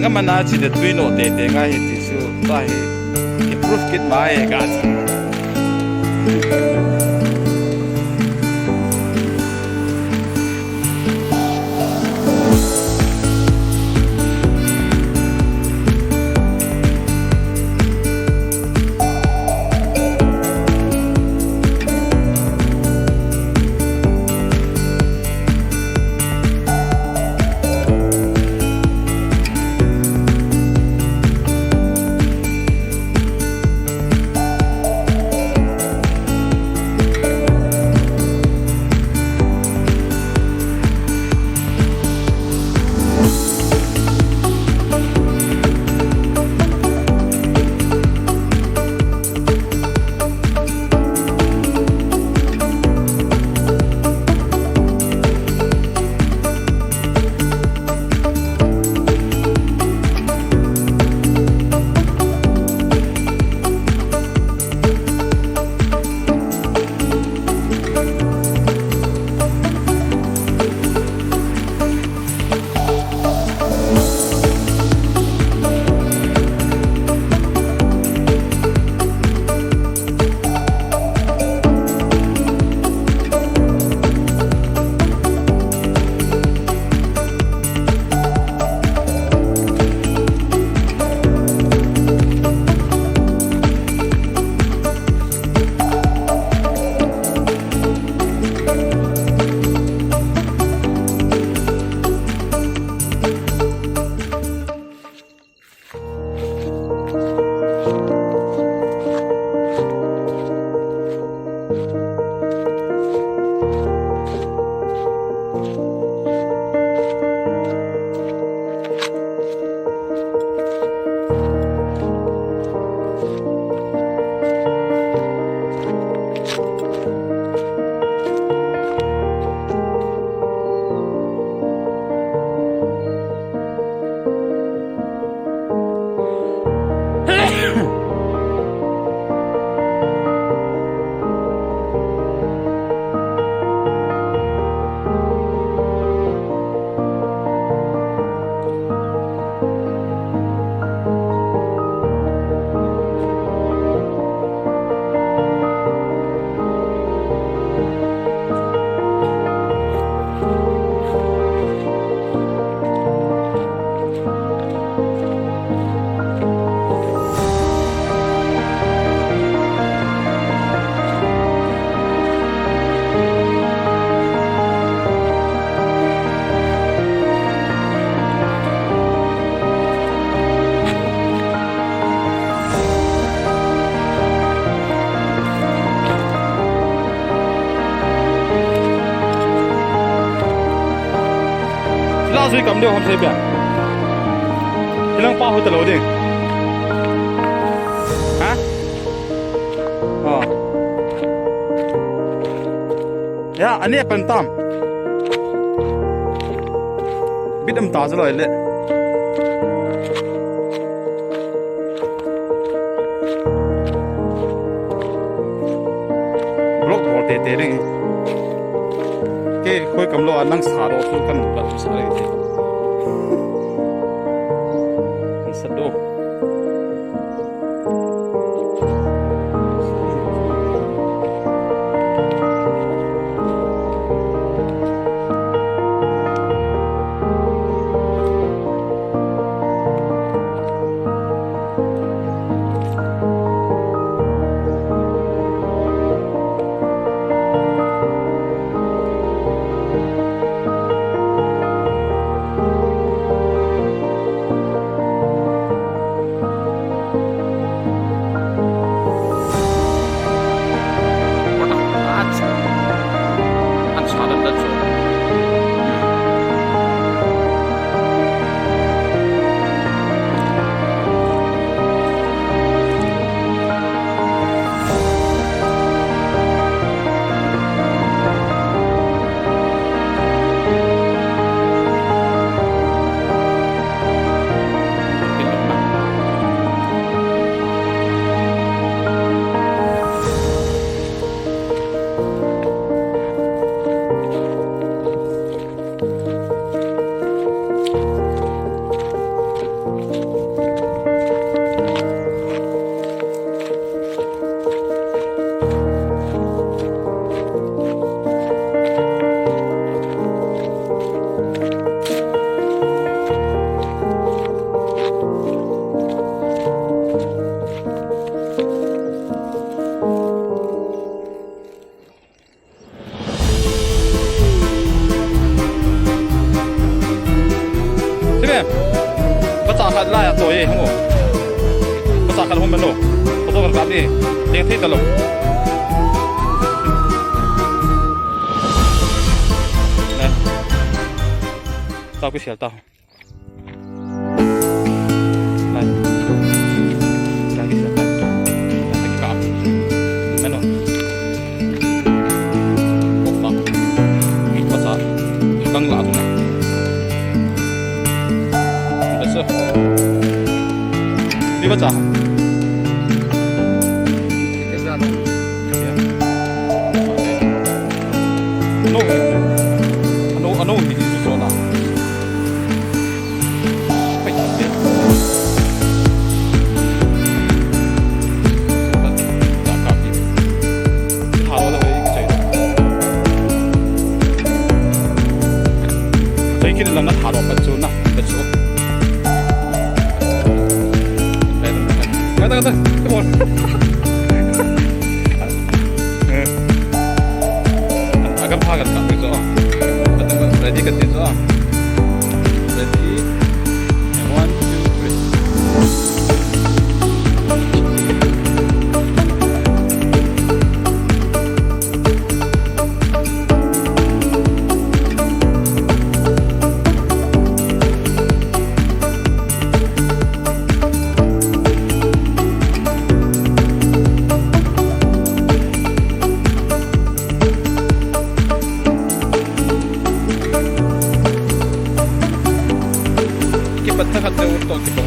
ngamana chi de tuino te nga he ti su ta he improve kit mai ga suy cầm điều không thấy biển thì lăng bao hồi từ lâu đi hả ya anh ấy bên tam biết âm ta rồi lệ block bỏ tê tê đi cái khối cầm lo năng xả đồ số căn bật xả đi sắt đồ la ya to ye mo ko sa kal hom no ko to kan ni deng thi talo na ta ku sial ta na ta ki sial ta ta ki ka ano ko ta ki pa sa kang la tu na besa di baca ano hindi gusto na ay hindi kakapit halo na kayo ikichay so ikin lang na halo patso na patso kata come on agak pagat ka so ready ka dito ready and 1 2 3 urto tipo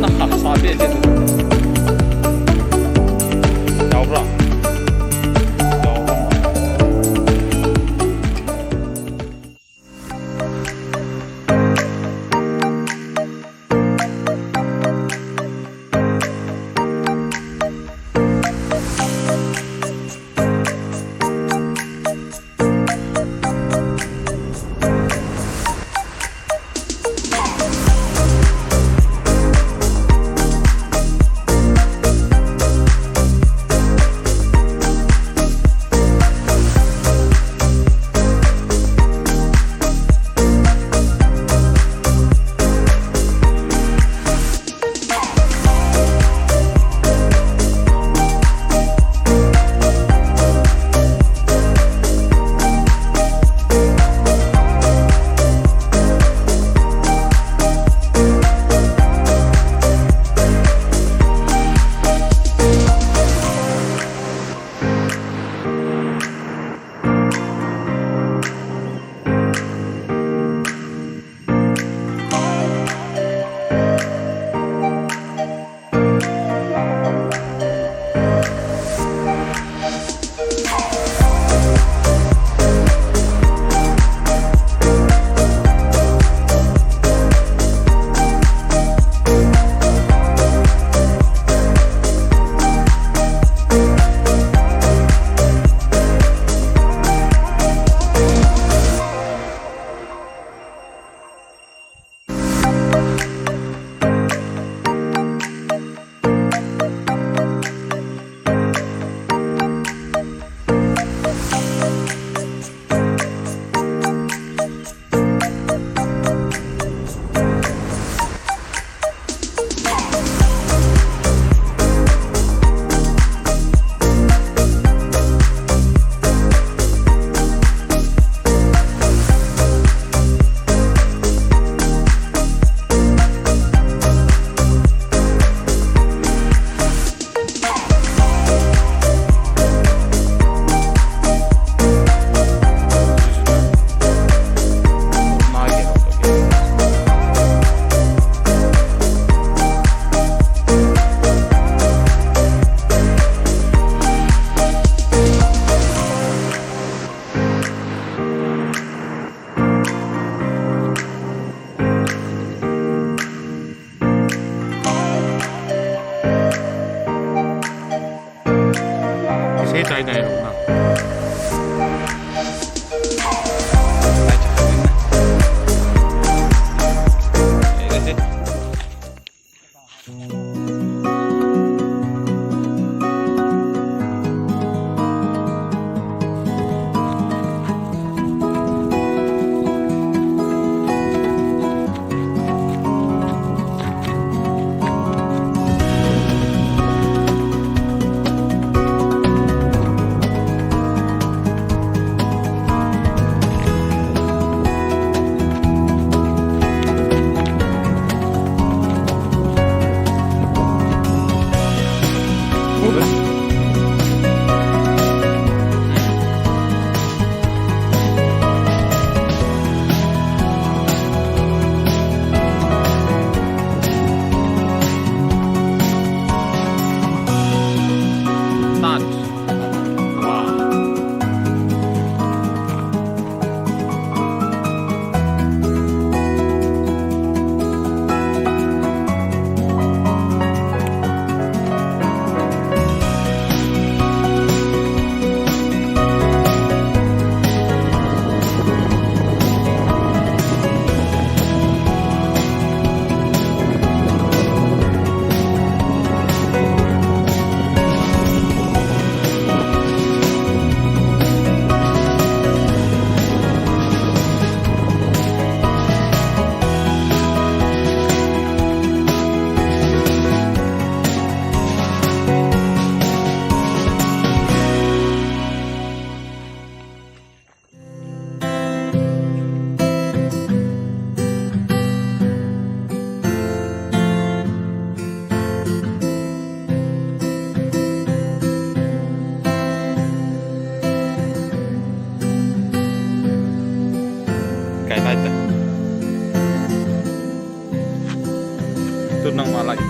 nah sabi aja tuh jauh broใจหรอกนะ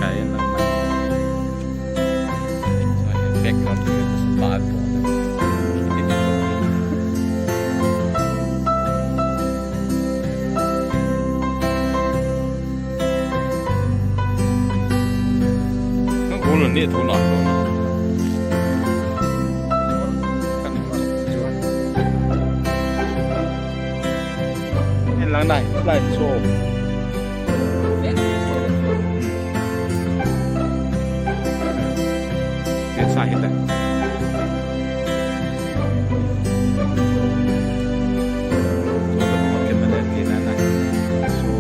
kain naman. So, yung background ko ito sa bago. Ang ulo niya ito na ako. Yan lang na. Slide show. Sahit eh. So, makin malaki na na. So,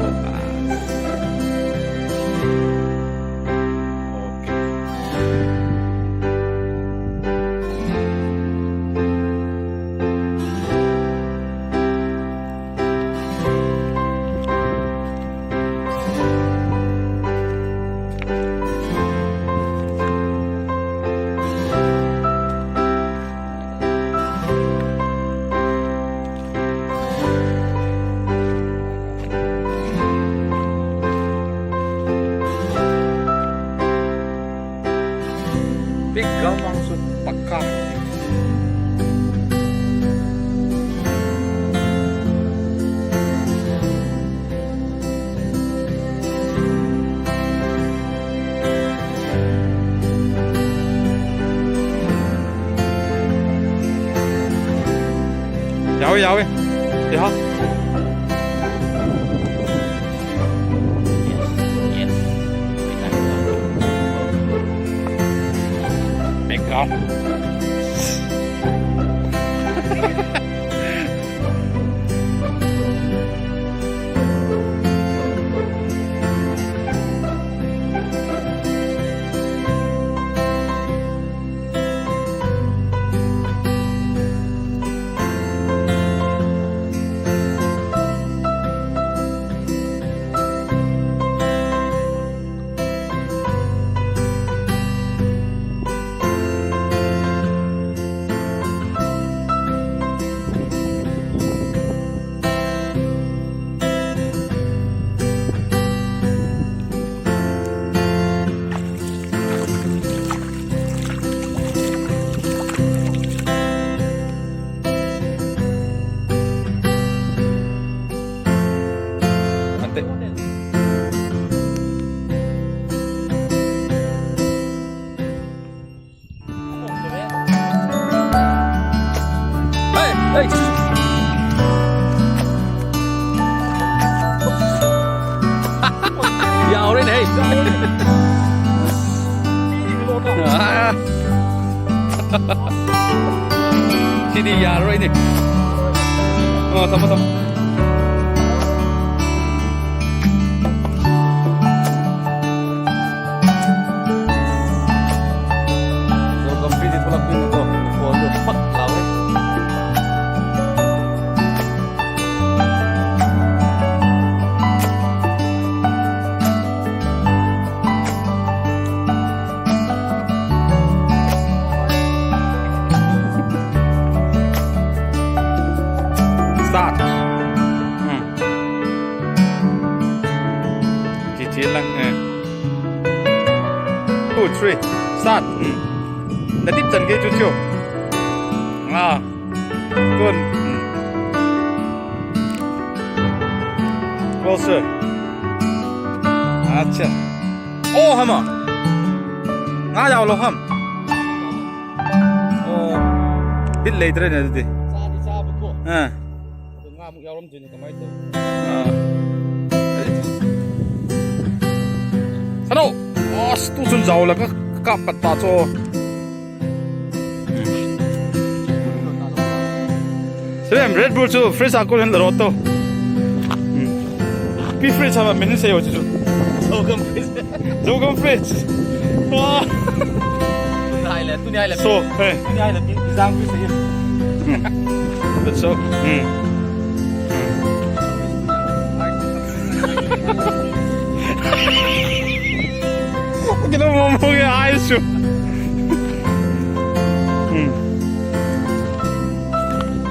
Bijang langsung pekak. Yawe, ya. Bijang. Hey. Giàu đấy này. Khi đi già rồi này. Sama. So complete itu lakuin itu. Foto pak lawe. Start. Cicil lang. 2, 3. Start. Natip dyan kayo chuchu. Good. Closer. Acha. Oh, hama. Yaw lo ham. Oh. Bit later na dito. Mục yêu lắm chứ cái máy tôi. Sao đâu? Tu xuân giàu là các cặp bát ta cho. Xem Red Bull cho fresh alcohol hơn là roto. Pi fresh sama mình sẽ yêu chứ. Zogan fresh. Wow. Tu này là. So, hey. Tu này là Bijang fresh. That's so. Ginawa mo yung ayos yun.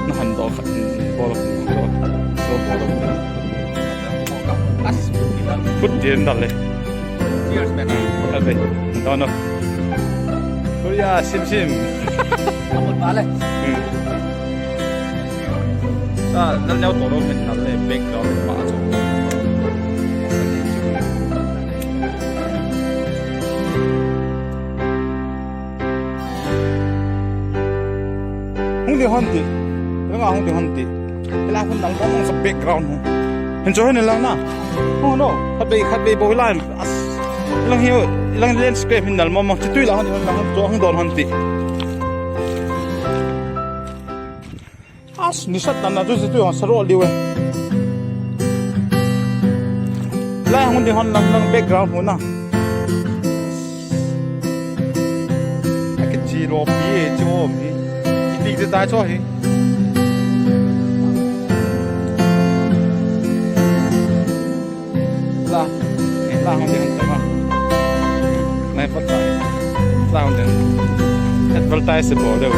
Nahanda ka. Bolok mo. So, bolok mo. Put din dali. Cheers, man. Okay. No. Kuya, sim. Amot pala. Dal nhau tổ đâu mình nằm lên background mình phá rồi. Hung đi honti, nó không đi honti. Cái lá phân nắng có mong sập background không? Hình cho hình lang na. Oh no, khát bê bồi lại. Lang hiu, lang landscape hình nal mong chỉ tui lang cho hung don honti. As nisat na tu situ yang seru liwe. Lah hung di hon lang background mo na. Cái chi ro pi cho mi. Đi đi ta cho hi. La hung di hon ta ma. Mai phát tài. La hung di. Advertise bo đâu.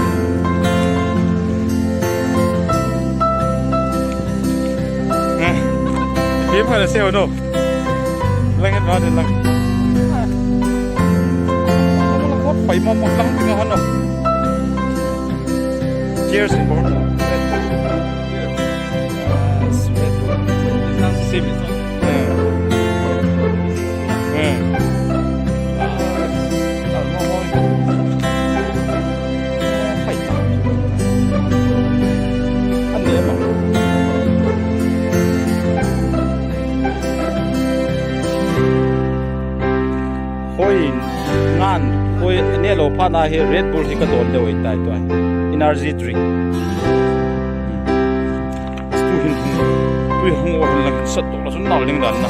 Kiếm hay là sale đâu? Lên hết vào thì lần. Có phải mong lắm thì ngon đâu. Cheers bro. Sim. Oi nelo phana he Red Bull hi ka dol de oi tai toi energy drink stu hin tui hung o lang sat to la sun nal ling dan na